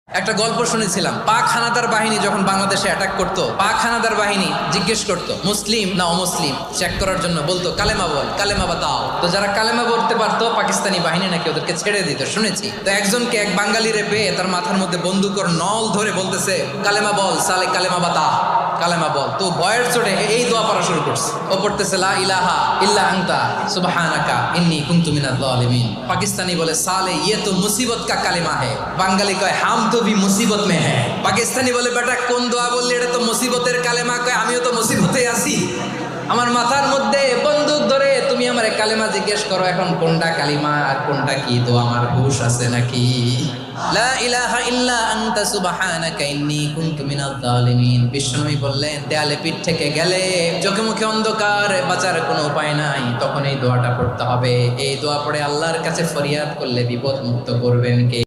একটা গল্প শুনেছিলাম, পাক হানাদার বাহিনী যখন বাংলাদেশে অ্যাটাক করতো, পাক হানাদার বাহিনী জিজ্ঞেস করতো মুসলিম না অমুসলিম চেক করার জন্য, বলতো কালেমা বল, কালেমা বাতাও। তো যারা কালেমা বলতে পারতো পাকিস্তানি বাহিনী নাকি ওদেরকে ছেড়ে দিত, শুনেছি। তো একজনকে এক বাঙালিরে পেয়ে তার মাথার মধ্যে বন্দুকর নল ধরে বলতেছে কালেমা বল সালে, কালেমা বাতা, কালেমা বল। তো ভয়ের চোটে এই দোয়া পড়া শুরু করছে। ও পড়তেছে লা ইলাহা ইল্লা আনতা সুবহানাকা ইন্নী কুনতু মিনাজ জালিমিন। পাকিস্তানি বলে সালে ইয়ে তো মুসিবত কা কালেমা হে। বাঙালি কয় হাম তো ভি মুসিবত মে হ্যাঁ। পাকিস্তানি বলে বেটা কোন দোয়া বললি, এটা তো মুসিবতের কালেমা। কয় আমিও তো মুসিবতে আছি, আমার মাথার মধ্যে বন্দুক ধরে তুমি আমার কালেমা জিজ্ঞেস করো, এখন কোনটা কালিমা আর কোনটা কি? তো আমার হুশ আছে নাকি? লা ইলাহা ইল্লা আনতা সুবহানাকা ইন্নী কুনতু মিনাজ জালিমিন। বিশ্বনবী বললেন দেয়ালে পিঠ থেকে গেলে, চোখে মুখে অন্ধকার, বাঁচার কোনো উপায় নাই, তখন এই দোয়াটা পড়তে হবে। এই দোয়া পড়ে আল্লাহর কাছে ফরিয়াদ করলে বিপদ মুক্ত করবেন কে?